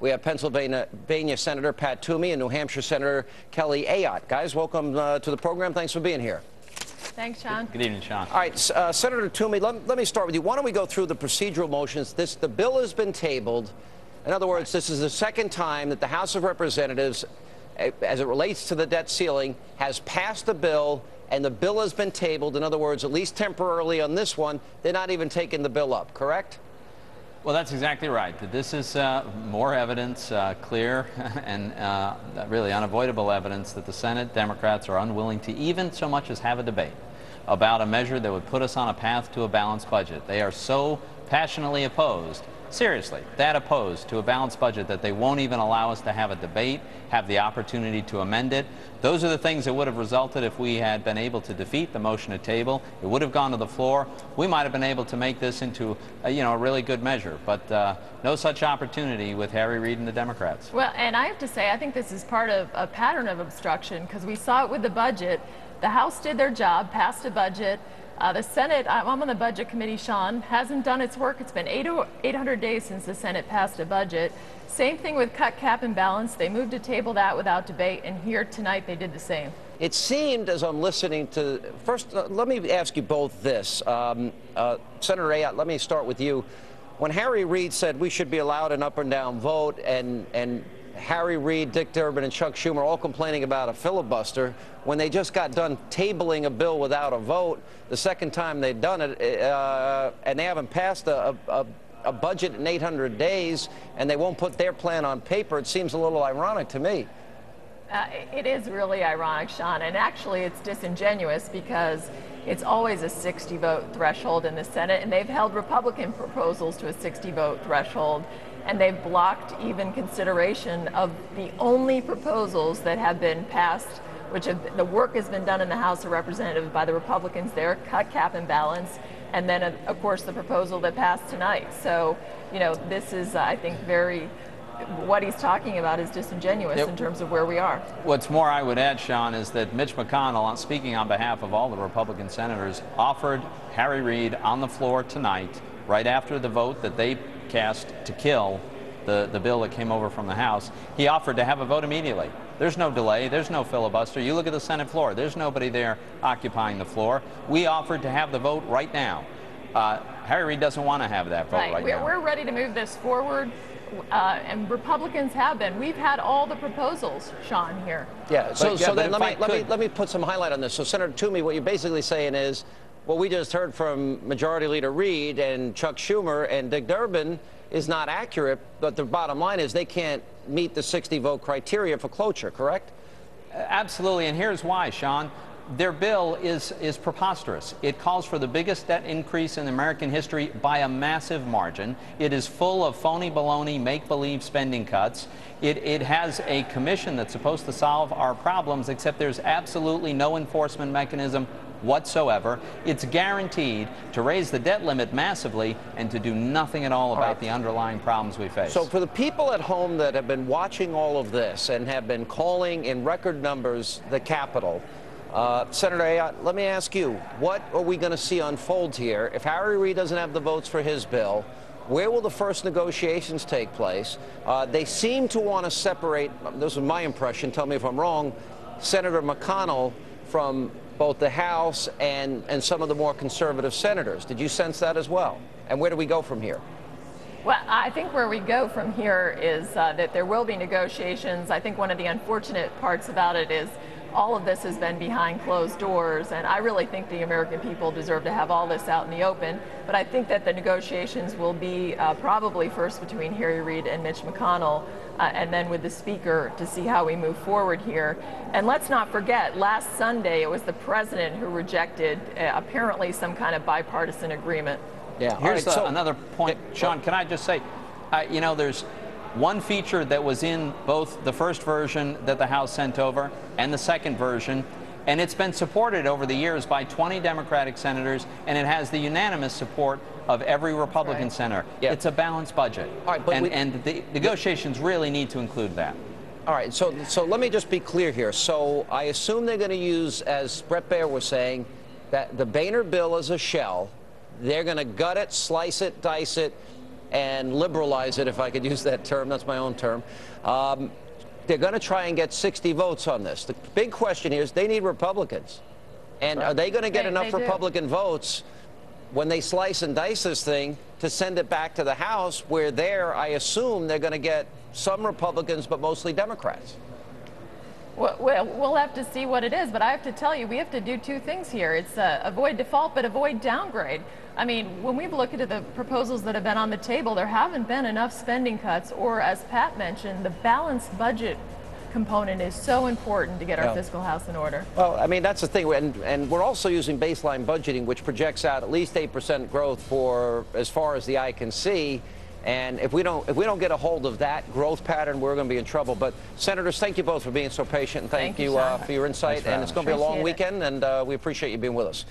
We have Pennsylvania Senator Pat Toomey and New Hampshire Senator Kelly Ayotte. Guys, welcome to the program. Thanks for being here. Thanks, Sean. Good evening, Sean. All right, Senator Toomey, let me start with you. Why don't we go through the procedural motions? The bill has been tabled. In other words, this is the second time that the House of Representatives, as it relates to the debt ceiling, has passed a bill, and the bill has been tabled. In other words, at least temporarily on this one, they're not even taking the bill up, correct? Well, that's exactly right. This is more evidence, clear and really unavoidable evidence that the Senate Democrats are unwilling to even so much as have a debate about a measure that would put us on a path to a balanced budget. They are so passionately opposed, seriously, that opposed to a balanced budget, that they won't even allow us to have a debate, have the opportunity to amend it. Those are the things that would have resulted if we had been able to defeat the motion at table. It would have gone to the floor. We might have been able to make this into a really good measure, but no such opportunity with Harry Reid and the Democrats. Well, and I have to say, I think this is part of a pattern of obstruction, because we saw it with the budget. The House did their job, passed a budget. The Senate, I'm on the Budget Committee, Sean, hasn't done its work. It's been 800 days since the Senate passed a budget. Same thing with cut, cap, and balance. They moved to table that without debate, and here tonight they did the same. It seemed, as I'm listening to, first, let me ask you both this. Senator Ayotte, let me start with you. When Harry Reid said we should be allowed an up and down vote, and Harry Reid, Dick Durbin, and Chuck Schumer all complaining about a filibuster, when they just got done tabling a bill without a vote, the second time they'd done it, and they haven't passed a budget in 800 days, and they won't put their plan on paper, it seems a little ironic to me. It is really ironic, Sean, and actually it's disingenuous, because it's always a 60-vote threshold in the Senate, and they've held Republican proposals to a 60-vote threshold, and they've blocked even consideration of the only proposals that have been passed, which the work has been done in the House of Representatives by the Republicans there, cut, cap, and balance, and then, of course, the proposal that passed tonight. So, this is, I think, what he's talking about is disingenuous in terms of where we are. What's more, I would add, Sean, is that Mitch McConnell, speaking on behalf of all the Republican senators, offered Harry Reid on the floor tonight, right after the vote that they cast to kill the bill that came over from the House. He offered to have a vote immediately. There's no delay. There's no filibuster. You look at the Senate floor. There's nobody there occupying the floor. We offered to have the vote right now. Harry Reid doesn't want to have that vote right now. We're ready to move this forward, and Republicans have been. We've had all the proposals, Sean, here. Yeah, so then let me put some highlight on this. So, Senator Toomey, what you're basically saying is, what we just heard from Majority Leader Reid and Chuck Schumer and Dick Durbin is not accurate, but the bottom line is they can't meet the 60-vote criteria for cloture, correct? Absolutely, and here's why, Sean. Their bill is preposterous. It calls for the biggest debt increase in American history by a massive margin. It is full of phony baloney, make-believe spending cuts. It has a commission that's supposed to solve our problems, except there's absolutely no enforcement mechanism whatsoever. It's guaranteed to raise the debt limit massively and to do nothing at all about the underlying problems we face. So for the people at home that have been watching all of this and have been calling in record numbers the Capitol, Senator Ayotte, let me ask you, what are we going to see unfold here? If Harry Reid doesn't have the votes for his bill, where will the first negotiations take place? They seem to want to separate, this is my impression, tell me if I'm wrong, Senator McConnell from both the House and some of the more conservative senators. Did you sense that as well? And where do we go from here? Well, I think where we go from here is that there will be negotiations. I think one of the unfortunate parts about it is all of this has been behind closed doors, and I really think the American people deserve to have all this out in the open. But I think that the negotiations will be probably first between Harry Reid and Mitch McConnell, and then with the Speaker to see how we move forward here. And let's not forget, last Sunday it was the President who rejected apparently some kind of bipartisan agreement. Yeah. Here's another point, Sean. Can I just say, there's one feature that was in both the first version that the House sent over and the second version, and it's been supported over the years by 20 Democratic senators, and it has the unanimous support of every Republican senator. Yeah. It's a balanced budget, and the negotiations really need to include that. All right, so let me just be clear here. So I assume they're going to use, as Bret Baier was saying, that the Boehner bill is a shell. They're going to gut it, slice it, dice it, and liberalize it, if I could use that term. That's my own term. They're going to try and get 60 votes on this. The big question here is they need Republicans. And are they going to get enough Republican votes when they slice and dice this thing to send it back to the House, where there, I assume, they're going to get some Republicans, but mostly Democrats? Well, we'll have to see what it is, but I have to tell you, we have to do two things here. It's avoid default, but avoid downgrade. I mean, when we've looked at the proposals that have been on the table, there haven't been enough spending cuts, or as Pat mentioned, the balanced budget component is so important to get our fiscal house in order. Well, I mean, that's the thing, and we're also using baseline budgeting, which projects out at least 8% growth for as far as the eye can see. And if we don't get a hold of that growth pattern, we're going to be in trouble. But Senators, thank you both for being so patient, and thank you for your insight. And it's going to be a long weekend, and we appreciate you being with us.